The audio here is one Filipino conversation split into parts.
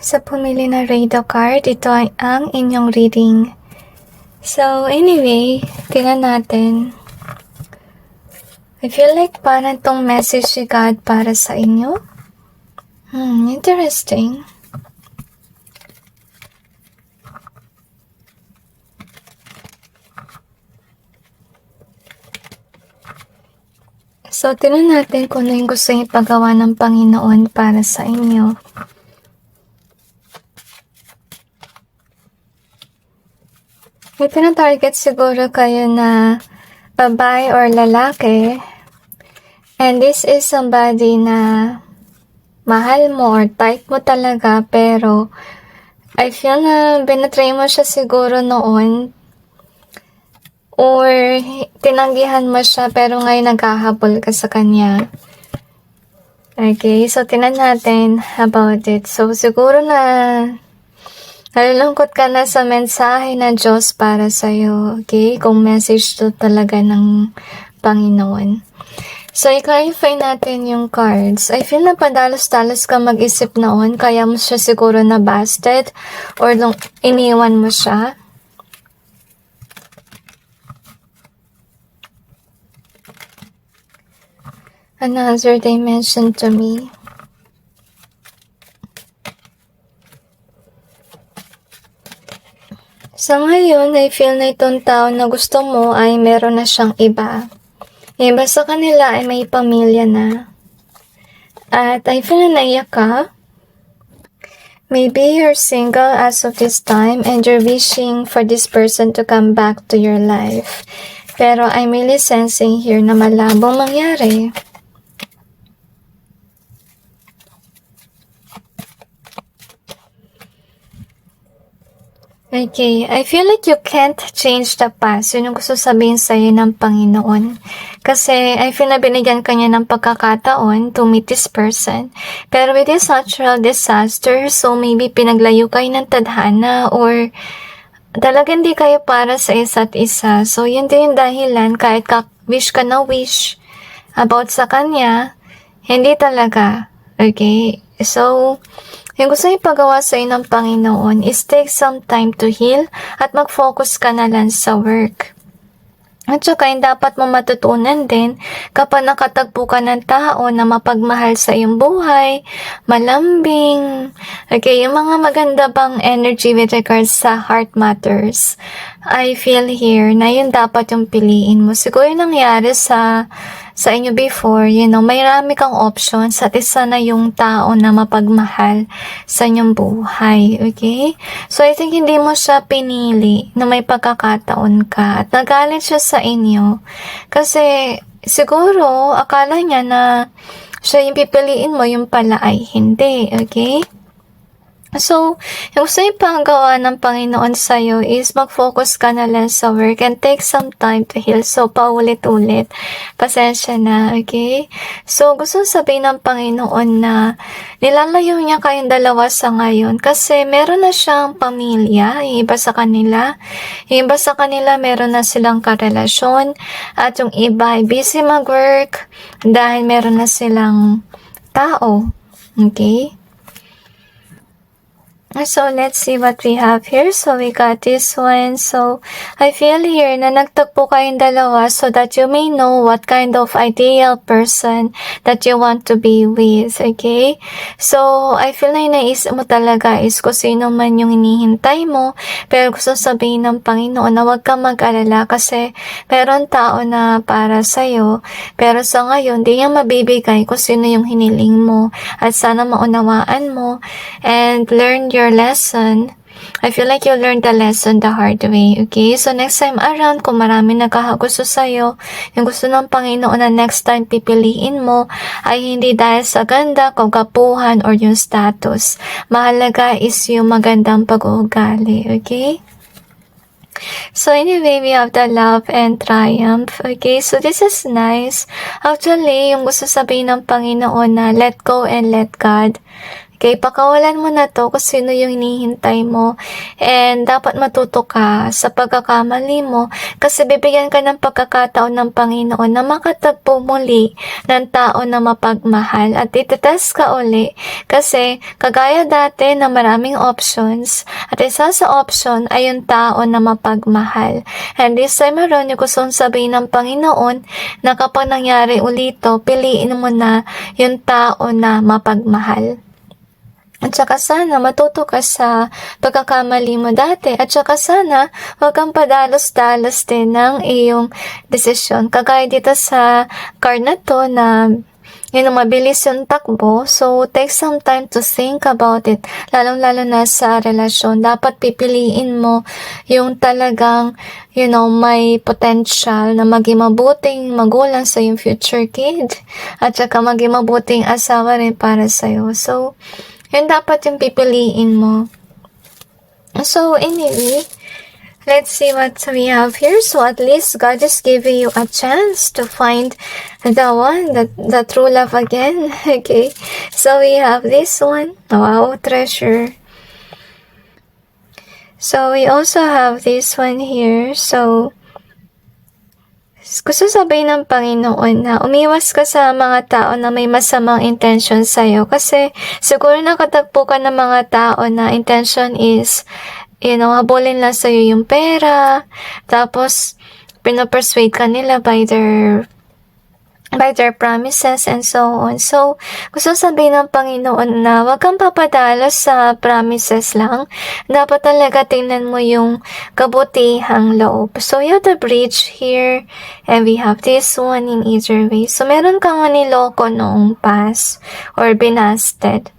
Sa pumili na Rado card, ito ay ang inyong reading. So, anyway, tingnan natin. I feel like parang tong message si God para sa inyo. Interesting. So, tingnan natin kung ano yung gusto niya ipagawa ng Panginoon para sa inyo. May tinatarget siguro kayo na babae or lalaki. And this is somebody na mahal mo or type mo talaga, pero I feel na binatray mo siya siguro noon. Or tinanggihan mo siya pero ngayon naghahabol ka sa kanya. Okay, so tinan natin about it. So siguro na nalulungkot ka na sa mensahe ng Diyos para sa'yo. Okay, kung message to talaga ng Panginoon. So, i-clarify natin yung cards. I feel na padalos-dalos ka mag-isip noon, kaya mo siya siguro na busted or iniwan mo siya. Another dimension to me. Sa ngayon, I feel na itong tao na gusto mo ay meron na siyang iba. Iba sa kanila ay may pamilya na. At I feel na naiyak ka. Maybe you're single as of this time and you're wishing for this person to come back to your life. Pero I'm really sensing here na malabong mangyari. Okay, I feel like you can't change the past. Yun yung gusto sabihin sa'yo ng Panginoon. Kasi I feel na binigyan ka niya ng pagkakataon to meet this person. Pero with this natural disaster, so maybe pinaglayo kayo ng tadhana or talaga hindi kayo para sa isa't isa. So yun din yung dahilan kahit wish ka na wish about sa kanya, hindi talaga. Okay, so yung gusto ipagawa sa ng Panginoon is take some time to heal at mag-focus ka na lang sa work. At saka yung dapat mo matutunan din kapag nakatagpo ka ng tao na mapagmahal sa iyong buhay, malambing, okay, yung mga maganda bang energy with regards sa heart matters. I feel here na yun dapat yung piliin mo. Siguro yung nangyari sa inyo before, may rami kang options at isa na yung tao na mapagmahal sa inyong buhay, okay? So, I think hindi mo siya pinili na may pagkakataon ka at nagalit siya sa inyo kasi siguro akala niya na siya yung pipiliin mo, yung pala ay hindi, okay? So, yung gusto yung panggawa ng Panginoon sa'yo is mag-focus ka na lang sa work and take some time to heal. So, paulit-ulit. Pasensya na, okay? So, gusto sabihin ng Panginoon na nilalayo niya kayong dalawa sa ngayon kasi meron na siyang pamilya, yung iba sa kanila. Yung iba sa kanila, meron na silang karelasyon at yung iba ay busy mag-work dahil meron na silang tao, okay? So, let's see what we have here. So, we got this one. So, I feel here na nagtagpo kayong dalawa so that you may know what kind of ideal person that you want to be with. Okay? So, I feel na yung naisip mo talaga is kung sino man yung hinihintay mo. Pero gusto sabihin ng Panginoon na huwag kang mag-alala kasi meron tao na para sa'yo. Pero sa ngayon, di niya mabibigay kung sino yung hiniling mo. At sana maunawaan mo and learn your lesson. I feel like you learned the lesson the hard way, okay? So, next time around, kung marami nagkakagusto sa'yo, yung gusto ng Panginoon na next time pipiliin mo, ay hindi dahil sa ganda, kagapuhan, or yung status. Mahalaga is yung magandang pag-uugali, okay? So anyway, we have the love and triumph. Okay, so this is nice. Actually, yung gusto sabihin ng Panginoon na let go and let God. Okay, pakawalan mo na to kung sino yung hinihintay mo. And dapat matuto ka sa pagkakamali mo kasi bibigyan ka ng pagkakataon ng Panginoon na makatagpo muli ng tao na mapagmahal at itetest ka uli kasi kagaya dati na maraming options at isa sa option ay yung tao na mapagmahal. And this time around, yung gustong sabihin ng Panginoon na kapag nangyari ulito, piliin mo na yung tao na mapagmahal. At saka sana matuto ka sa pagkakamali mo dati. At saka sana huwag kang padalos-dalos din ng iyong desisyon. Kagaya dito sa card na to na mabilis yung takbo. So, take some time to think about it. Lalong-lalo na sa relasyon. Dapat pipiliin mo yung talagang, may potential na maging mabuting magulang sa yung future kid. At saka maging mabuting asawa rin para sa'yo. So, yun dapat yung pipiliin mo. So, anyway, let's see what we have here. So, at least God is giving you a chance to find the one, the true love again. Okay. So, we have this one. Wow, treasure. So, we also have this one here. So, gusto sabihin ng Panginoon na umiwas ka sa mga tao na may masamang intention sa'yo kasi siguro nakatagpo ka ng mga tao na intention is, habulin lang sa'yo yung pera, tapos pinopersuade ka nila by their promises and so on. So, gusto sabihin ng Panginoon na wag kang papadalos sa promises lang. Dapat talaga tingnan mo yung kabutihang loob. So, you have the bridge here and we have this one in either way. So, meron kang niloko noong past or binasted.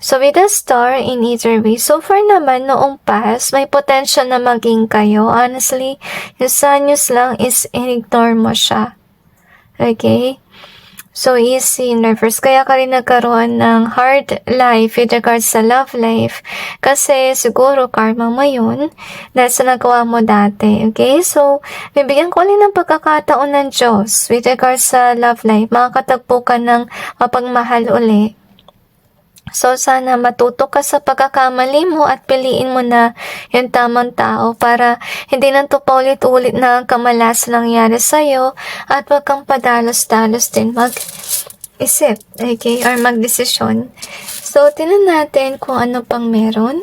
So, with the star in either way, so far naman noong past, may potential na maging kayo. Honestly, yung sa news lang is ignore mo siya. Okay? So, easy in reverse. Kaya ka rin nagkaroon ng hard life with regards sa love life. Kasi siguro karma mo yun dahil sa nagawa mo dati. Okay? So, bibigyan ko ulit ng pagkakataon ng Diyos with regards sa love life. Makakatagpo ka ng mapagmahal uli. So, sana matuto ka sa pagkakamali mo at piliin mo na yung tamang tao para hindi na ito paulit-ulit na kamalas nangyari sa'yo at wag kang padalos-dalos din mag-isip, okay, or mag-desisyon. So, tingnan natin kung ano pang meron.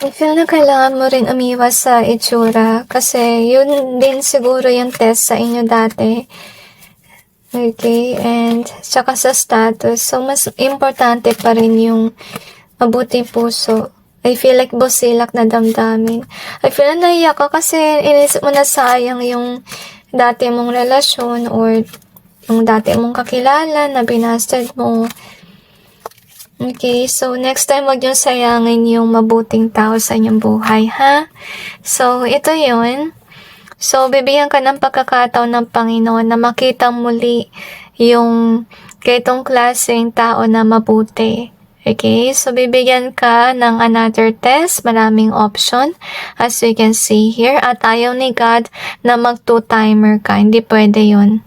I feel na kailangan mo rin umiwas sa itsura kasi yun din siguro yung test sa inyo dati. Okay, and saka sa status. So, mas importante pa rin yung mabuting puso. I feel like busilak na damdamin. I feel na naiyak ka kasi inisip mo na sayang yung dati mong relasyon or yung dati mong kakilala na binasted mo. Okay, so next time wag niyong sayangin yung mabuting tao sa inyong buhay, ha? So, ito yun. So, bibigyan ka ng pagkakataon ng Panginoon na makita muli yung ganitong klaseng tao na mabuti. Okay, so bibigyan ka ng another test, maraming option, as you can see here. At ayaw ni God na mag-two-timer ka, hindi pwede yun.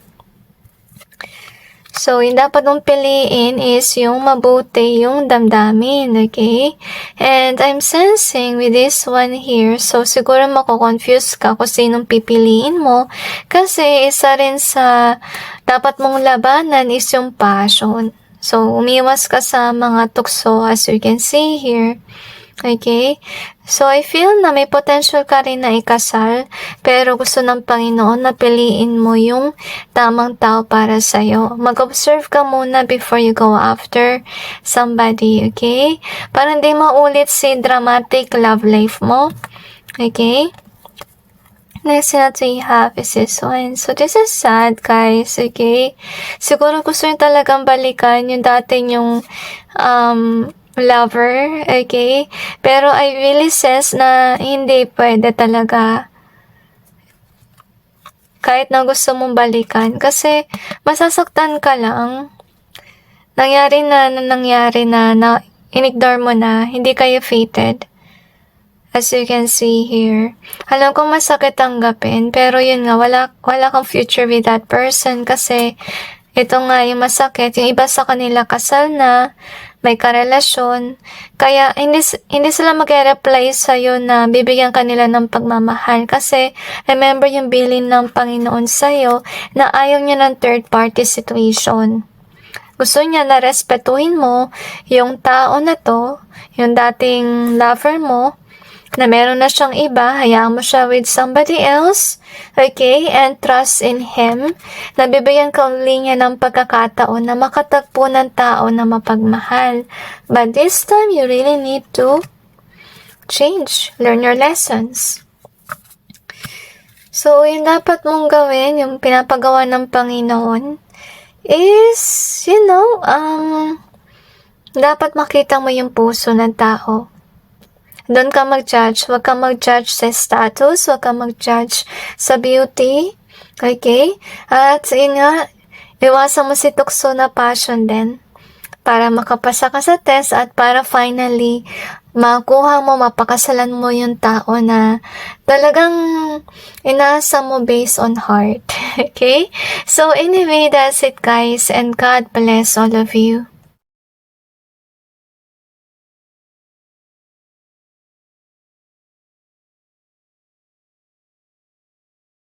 So, yung dapat mong piliin is yung mabuti, yung damdamin, okay? And I'm sensing with this one here, so siguro mako-confuse ka kung sinong pipiliin mo kasi isa rin sa dapat mong labanan is yung passion. So, umiwas ka sa mga tukso as you can see here. Okay? So, I feel na may potential ka rin na ikasal, pero gusto ng Panginoon na piliin mo yung tamang tao para sa'yo. Mag-observe ka muna before you go after somebody, okay? Para hindi maulit si dramatic love life mo. Okay? Next that we have is this one. So, this is sad, guys, okay? Siguro gusto nyo talagang balikan yung dati yung, lover, okay? Pero I really says na hindi pwede talaga. Kahit na gusto mong balikan. Kasi masasaktan ka lang. Nangyari na inignore mo na, hindi kayo fated. As you can see here. Alam kong masakit tanggapin, pero yun nga, wala kang future with that person kasi ito nga yung masakit. Yung iba sa kanila kasal na, may karelasyon, kaya hindi sila mag-reply sa'yo na bibigyan kanila ng pagmamahal kasi remember yung bilin ng Panginoon sa'yo na ayaw niya ng third party situation. Gusto niya na respetuhin mo yung tao na to, yung dating lover mo, na meron na siyang iba, hayaan mo siya with somebody else, okay, and trust in Him, na bibigyan ka uli niya ng pagkakataon na makatagpo ng tao na mapagmahal. But this time, you really need to change, learn your lessons. So, yung dapat mong gawin, yung pinapagawa ng Panginoon, is, dapat makita mo yung puso ng tao. Doon ka mag-judge. Huwag ka mag-judge sa status. Huwag ka mag-judge sa beauty. Okay? At yun nga, iwasan mo si tukso na passion din. Para makapasa ka sa test at para finally, makuha mo, mapakasalan mo yung tao na talagang inaasa mo based on heart. Okay? So anyway, that's it guys. And God bless all of you.